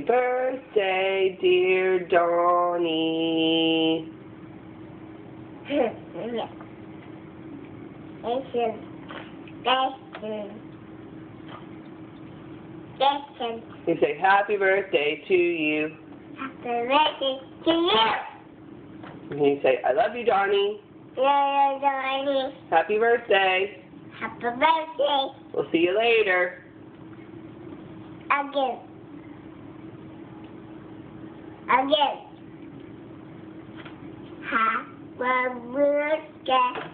birthday, dear Donnie. You say happy birthday to you. Happy birthday to you. And you say, I love you, Donnie. Donnie. Happy birthday. Happy birthday. We'll see you later. Again. Happy birthday.